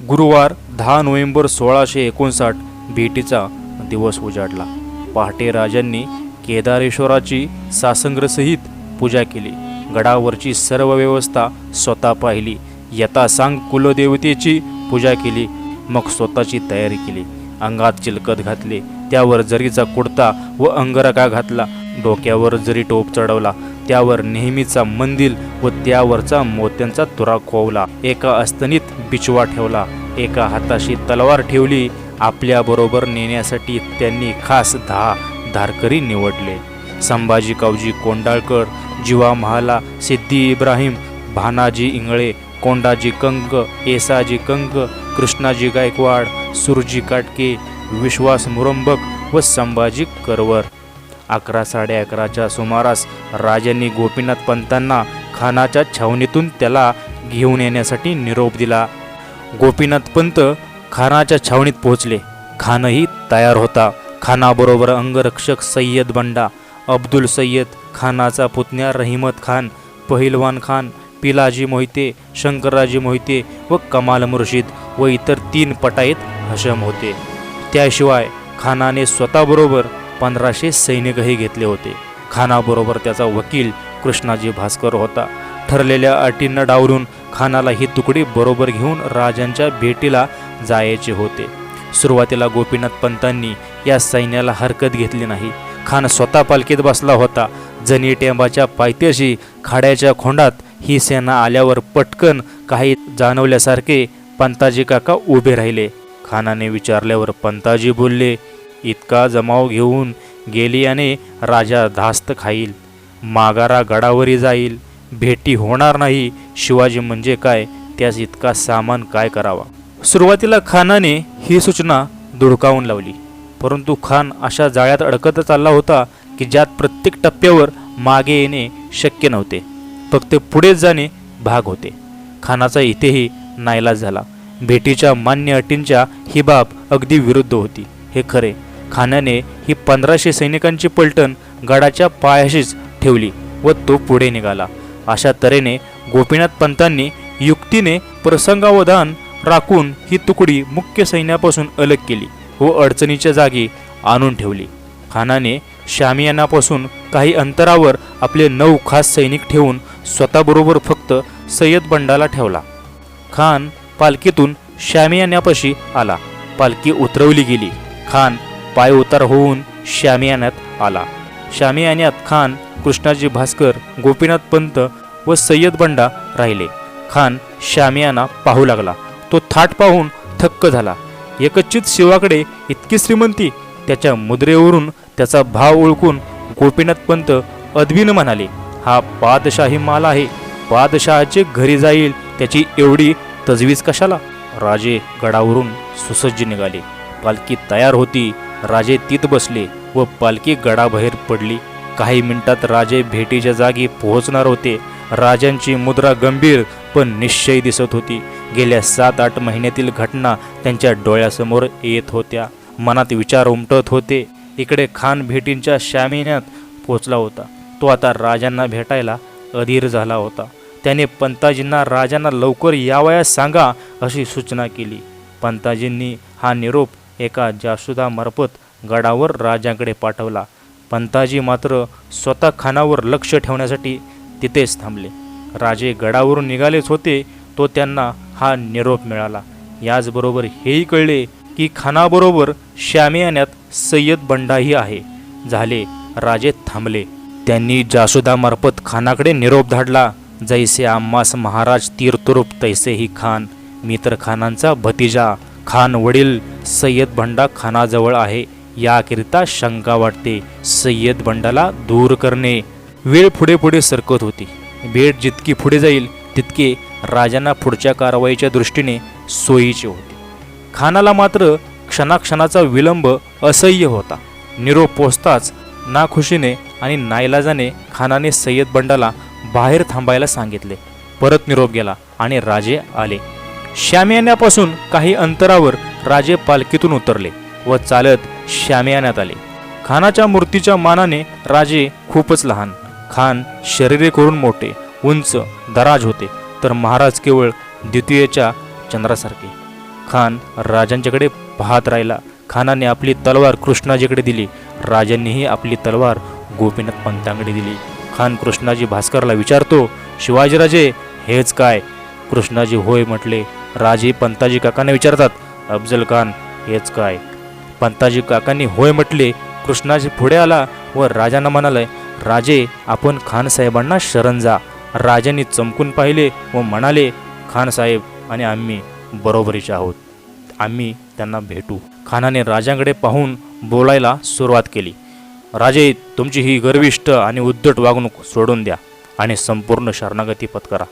गुरुवार 10 नोव्हेंबर 1659 भेटीचा दिवस उजाडला. पहाटे राजांनी केदारेश्वराची सासंग्रसहित पूजा केली. गडावरची सर्व व्यवस्था स्वतः पाहिली. यथासांग कुलदेवतेची पूजा केली. मग स्वतःची तयारी केली. अंगात चिलकत घातले, त्यावर जरीचा कुडता व अंगरखा घातला. डोक्यावर जरी टोप चढवला, त्यावर नेहमीचा मंदिल व त्यावरचा मोत्यांचा तुरा खोवला. एका अस्तनीत बिचवा ठेवला, एका हाताशी तलवार ठेवली. आपल्याबरोबर नेण्यासाठी त्यांनी खास 10 धारकरी निवडले. संभाजी कावजी कोंडाळकर, जीवा महाला, सिद्धी इब्राहिम, भानाजी इंगळे, कोंडाजी कंक, येसाजी कंक, कृष्णाजी गायकवाड, सुरजी काटके, विश्वास मुरंबक व संभाजी करवर. 11:11च्या सुमारास राजांनी गोपीनाथ पंतांना खानाच्या छावणीतून त्याला घेऊन येण्यासाठी निरोप दिला. गोपीनाथ पंत खानाच्या छावणीत पोहोचले. खानही तयार होता. खानाबरोबर अंगरक्षक सय्यद बंडा, अब्दुल सय्यद, खानाचा पुतण्या रहिमत खान, पहिलवान खान, पिलाजी मोहिते, शंकरराजी मोहिते व कमाल मुर्शिद व इतर 3 पटाईत हशम होते. त्याशिवाय खानाने स्वतःबरोबर 1500 सैनिकही घेतले होते. खानाबरोबर त्याचा वकील कृष्णाजी भास्कर होता. ठरलेल्या अटींना डावलून खानाला ही तुकडी बरोबर घेऊन राजांच्या भेटीला जायचे होते. सुरुवातीला गोपीनाथ पंतांनी या सैन्याला हरकत घेतली नाही. खान स्वतः पालखीत बसला होता. जनी टेंबाच्या पायथ्याशी खाड्याच्या खोंडात ही सेना आल्यावर पटकन काही जाणवल्यासारखे पंताजी काका उभे राहिले. खानाने विचारल्यावर पंताजी बोलले, इतका जमाव घेऊन गेलियाने राजा धास्त खाईल, मागारा गडावरी जाईल, भेटी होणार नाही. शिवाजी म्हणजे काय, त्यास इतका सामान काय करावा. सुरुवातीला खानाने ही सूचना धुडकावून लावली, परंतु खान अशा जाळ्यात अडकत चालला होता की ज्यात प्रत्येक टप्प्यावर मागे येणे शक्य नव्हते, फक्त पुढेच जाणे भाग होते. खानाचा इथेही नाईलाज झाला. भेटीच्या मान्य अटींच्या ही बाब अगदी विरुद्ध होती, हे खरे. खानाने ही 1500 सैनिकांची पलटण गडाच्या पायाशीच ठेवली व तो पुढे निघाला. अशा तऱ्हेने गोपीनाथ पंतांनी युक्तीने प्रसंगावधान राखून ही तुकडी मुख्य सैन्यापासून अलग केली व अडचणीच्या जागी आणून ठेवली. खानाने शामियानापासून काही अंतरावर आपले 9 खास सैनिक ठेवून स्वतःबरोबर फक्त सय्यद बंडाला ठेवला. खान पालखीतून शामियानापाशी आला. पालखी उतरवली गेली. खान पाय उतार होऊन शामियानात आला. शामियानात खान, कृष्णाजी भास्कर, गोपीनाथ पंत व सय्यद बंडा राहिले. खान शामियाना पाहू लागला. तो थाट पाहून थक्क झाला. एकचित शिवाकडे इतकी श्रीमंती. त्याच्या मुद्रेवरून त्याचा भाव ओळखून गोपीनाथ पंत अदबीनं म्हणाले, हा बादशाही माल आहे. बादशहाचे घरी जाईल त्याची एवढी तजवीज कशाला. राजे गडावरून सुसज्ज निघाले. पालखी तयार होती. राजे तीत बसले व पालखी गडाबाहेर पडली. काही मिनिटात राजे भेटीच्या जागी पोहोचणार होते. राजांची मुद्रा गंभीर पण निश्चयी दिसत होती. गेल्या 7-8 महिन्यातील घटना त्यांच्या डोळ्यासमोर येत होत्या. मनात विचार उमटत होते. इकडे खान भेटींच्या शामियानात पोचला होता. तो आता राजांना भेटायला अधीर झाला होता. त्याने पंताजींना राजांना लवकर यावयास सांगा अशी सूचना केली. पंताजींनी हा निरोप एका जासुदामार्फत गडावर राजांकडे पाठवला. पंताजी मात्र स्वतः खानावर लक्ष ठेवण्यासाठी तिथेच थांबले. राजे गडावरून निघालेच होते तो त्यांना हा निरोप मिळाला. याचबरोबर हेही कळले की खानाबरोबर शामियानात सय्यद बंडाही आहे. झाले. राजे थांबले. त्यांनी जासुदामार्फत खानाकडे निरोप धाडला. जैसे आम्हास महाराज तीर्थरूप तैसेही खान. मी तर खानांचा भतिजा. खान वडील सय्यद बंडा खानाजवळ आहे. याकरिता शंका वाटते. सय्यद बंडाला दूर करणे. वेळ पुढे पुढे सरकत होती. भेट जितकी पुढे जाईल तितके राजांना पुढच्या कारवाईच्या दृष्टीने सोयीचे होते. खानाला मात्र क्षणाक्षणाचा विलंब असह्य होता. निरोप पोचताच नाखुशीने आणि नाईलाजाने खानाने सय्यद बंडाला बाहेर थांबायला सांगितले. परत निरोप गेला आणि राजे आले. शामियानापासून काही अंतरावर राजे पालखीतून उतरले व चालत शामियानात आले. खानाच्या मूर्तीच्या मानाने राजे खूपच लहान. खान शरीरे करून मोठे, उंच, दराज होते, तर महाराज केवळ द्वितीयेच्या चंद्रासारखे. खान राजांच्याकडे पाहत राहिला. खानाने आपली तलवार कृष्णाजीकडे दिली. राजांनीही आपली तलवार गोपीनाथ पंतांकडे दिली. खान कृष्णाजी भास्करला विचारतो, शिवाजीराजे हेच काय? कृष्णाजी होय म्हटले. राजे पंताजी काकांना विचारतात, अफजल खान हेच काय? पंताजी काकांनी होय म्हटले. कृष्णाजी पुढे आला व राजांना म्हणाले, राजे आपण खान साहेबांना शरण जा. राजांनी चमकून पाहिले व म्हणाले, खान साहेब आणि आम्ही बरोबरीचे आहोत, आम्ही त्यांना भेटू. खानाने राजांकडे पाहून बोलायला सुरुवात केली. राजे तुमची ही गर्विष्ठ आणि उद्धट वागणूक सोडून द्या आणि संपूर्ण शरणागती पत्करा.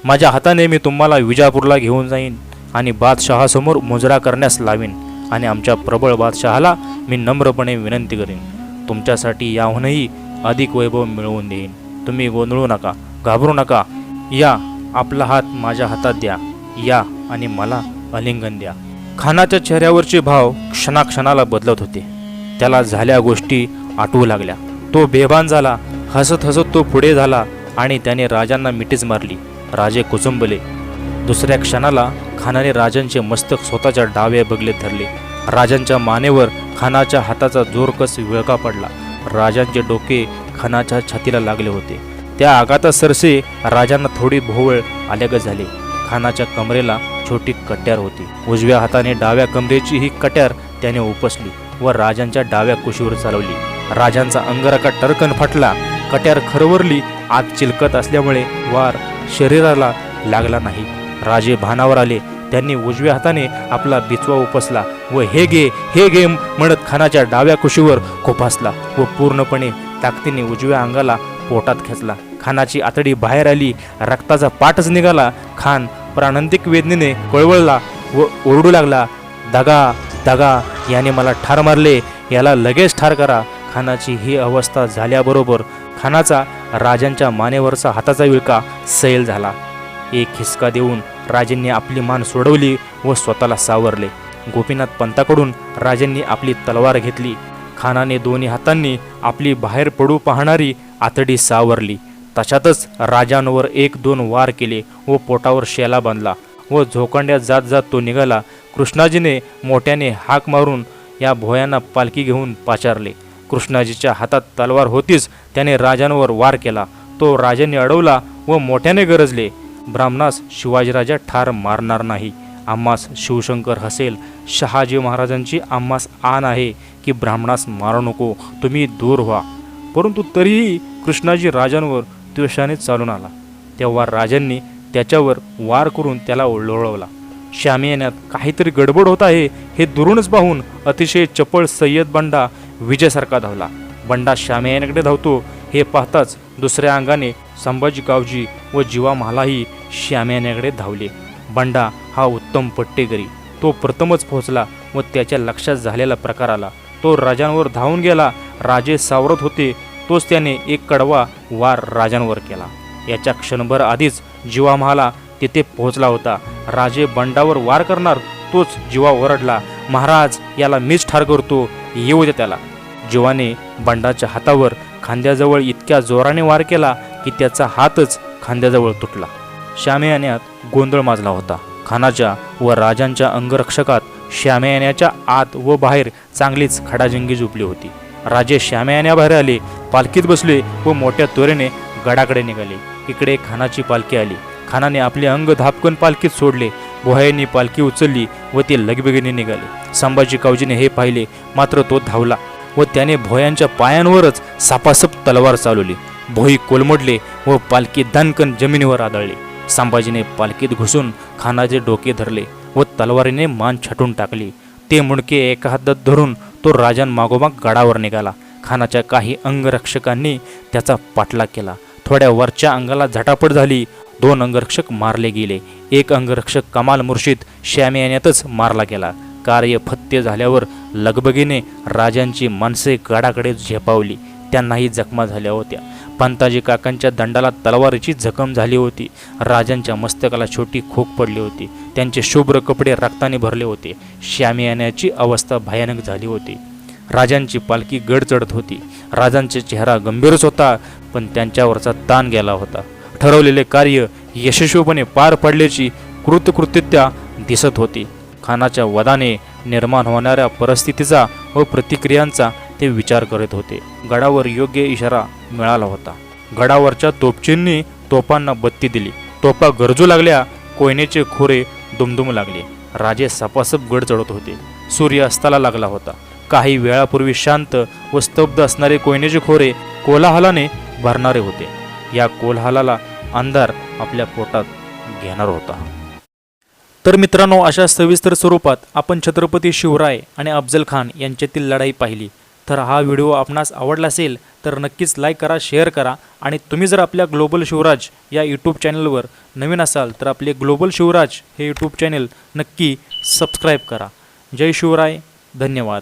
माझ्या हाताने मी तुम्हाला विजापूरला घेऊन जाईन आणि बादशहासमोर मुजरा करण्यास लावीन आणि आमच्या प्रबळ बादशहाला मी नम्रपणे विनंती करीन. तुमच्यासाठी याहूनही अधिक वैभव मिळवून देईन. तुम्ही गोंधळू नका, घाबरू नका. या आपला हात माझ्या हातात द्या, या आणि मला आलिंगन द्या. खानाच्या चेहऱ्यावरचे भाव क्षणाक्षणाला बदलत होते. त्याला झाल्या गोष्टी आठवू लागल्या. तो बेभान झाला. हसत हसत तो पुढे झाला आणि त्याने राजांना मिठीच मारली. राजे कुचंबले. दुसऱ्या क्षणाला खानाने राजांचे मस्तक स्वतःच्या डाव्या बगलेत धरले. राजांच्या मानेवर खानाच्या हाताचा जोरकस विळखा पडला. राजांचे डोके खानाच्या छातीला लागले होते. त्या आघाता सरसे राजांना थोडी भोवळ आल्यागत झाले. खानाच्या कमरेला छोटी कट्यार होती. उजव्या हाताने डाव्या कमरेची ही कट्यार त्याने उपसली व राजांच्या डाव्या कुशीवर चालवली. राजांचा अंगरखा टरकन फाटला. कट्यार खरवरली. आत चिलकत असल्यामुळे वार शरीराला लागला नाही. राजे भानावर आले. त्यांनी उजव्या हाताने आपला बिचवा उपसला व हे घे म्हणत खानाच्या डाव्या कुशीवर खोपासला व पूर्णपणे ताकदीने उजव्या अंगाला पोटात खेचला. खानाची आतडी बाहेर आली. रक्ताचा पाटच निघाला. खान प्राणांतिक वेदनेने कळवळला व ओरडू लागला, दगा दगा, याने मला ठार मारले, याला लगेच ठार करा. खानाची ही अवस्था झाल्याबरोबर खानाचा राजांच्या मानेवरचा हाताचा विळका सैल झाला. एक हिसका देऊन राजांनी आपली मान सोडवली व स्वतःला सावरले. गोपीनाथ पंताकडून राजांनी आपली तलवार घेतली. खानाने दोन्ही हातांनी आपली बाहेर पडू पाहणारी आतडी सावरली. तशातच राजांवर 1-2 वार केले व पोटावर शेला बांधला व झोकांड्यात जात जात तो निघाला. कृष्णाजीने मोठ्याने हाक मारून या भोयांना पालखी घेऊन पाचारले. कृष्णाजीच्या हातात तलवार होतीच. त्याने राजांवर वार केला. तो राजांनी अडवला व मोठ्याने गरजले, ब्राह्मणास शिवाजीराजा ठार मारणार नाही. आम्हास शिवशंकर हसेल. शहाजी महाराजांची आम्हास आण आहे की ब्राह्मणास मारू नको, तुम्ही दूर व्हा. परंतु तरीही कृष्णाजी राजांवर द्वेषाने चालून आला. तेव्हा राजांनी त्याच्यावर वार करून त्याला लोळवला. शामियान्यात काहीतरी गडबड होत आहे हे दुरूनच पाहून अतिशय चपळ सय्यद बंडा विजयसारखा धावला. बंडा शामियान्याकडे धावतो हे पाहताच दुसऱ्या अंगाने संभाजी गावजी व जीवा महालाही शामियान्याकडे धावले. बंडा हा उत्तम पट्टेकरी. तो प्रथमच पोहोचला व त्याच्या लक्षात झालेला प्रकार आला. तो राजांवर धावून गेला. राजे सावरत होते तोच त्याने एक कडवा वार राजांवर केला. याच्या क्षणभर आधीच जीवा महाला तिथे पोहोचला होता. राजे बंडावर वार करणार तोच जीवा ओरडला, महाराज याला मीच ठार करतो, येऊ दे त्याला. जीवाने बंडाच्या हातावर खांद्याजवळ इतक्या जोराने वार केला की त्याचा हातच खांद्याजवळ तुटला. शामियान्यात गोंधळ माजला होता. खानाच्या व राजांच्या अंगरक्षकात शामियान्याच्या आत व बाहेर चांगलीच खडाजंगी झोपली होती. राजे शामियान्याबाहेर आले, पालखीत बसले व मोठ्या त्वरेने गडाकडे निघाले. इकडे खानाची पालखी आली. खानाने आपले अंग धापकन पालखीत सोडले. भोयांनी पालखी उचलली व ते लगबगीने निघाले. संभाजी कावजीने हे पाहिले, मात्र तो धावला व त्याने भोयांच्या पायांवरच सापासप तलवार चालवली. भोई कोलमडले व पालखी दणकन जमिनीवर आदळली. संभाजीने पालखीत घुसून खानाचे डोके धरले व तलवारीने मान छाटून टाकली. ते मुंडके एका हातात धरून तो राजांमागोमाग गडावर निघाला. खानाच्या काही अंगरक्षकांनी त्याचा पाठलाग केला. थोड्या वरच्या अंगाला झटापट झाली. 2 अंगरक्षक मारले गेले. एक अंगरक्षक कमाल मुर्शिद शामियान्यातच मारला गेला. कार्य फत्य झाल्यावर लगबगीने राजांची माणसे गडाकडे झेपावली. त्यांनाही जखमा झाल्या होत्या. पंताजी काकांच्या दंडाला तलवारीची जखम झाली होती. राजांच्या मस्तकाला छोटी खोक पडली होती. त्यांचे शुभ्र कपडे रक्ताने भरले होते. शामियान्याची अवस्था भयानक झाली होती. राजांची पालखी गड चढत होती. राजांचा चेहरा गंभीरच होता, पण त्यांच्यावरचा ताण गेला होता. ठरवलेले कार्य यशस्वीपणे पार पडल्याची कृतकृत्यता दिसत होती. खानाच्या वधाने निर्माण होणाऱ्या परिस्थितीचा व प्रतिक्रियांचा ते विचार करत होते. गडावर योग्य इशारा मिळाला होता. गडावरच्या तोपचींनी तोफांना बत्ती दिली. तोफा गरजू लागल्या. कोयनेचे खोरे दुमदुमू लागले. राजे सपासप गड चढत होते. सूर्य अस्ताला लागला होता. काही वेळापूर्वी शांत व स्तब्ध असणारे कोयनेचे खोरे कोलाहलाने भरणारे होते. या कोलाहलाला अंधार आपल्या पोटात घेणार होता. तर मित्रांनो, अशा सविस्तर स्वरूपात आपण छत्रपती शिवराय आणि अफजल खान यांच्यातील लढाई पाहिली. तर हा व्हिडिओ आपणास आवडला असेल तर नक्कीच लाईक करा, शेअर करा आणि तुम्ही जर आपल्या ग्लोबल शिवराज या यूट्यूब चॅनलवर नवीन असाल तर आपले ग्लोबल शिवराज हे यूट्यूब चॅनल नक्की सबस्क्राईब करा. जय शिवराय. धन्यवाद.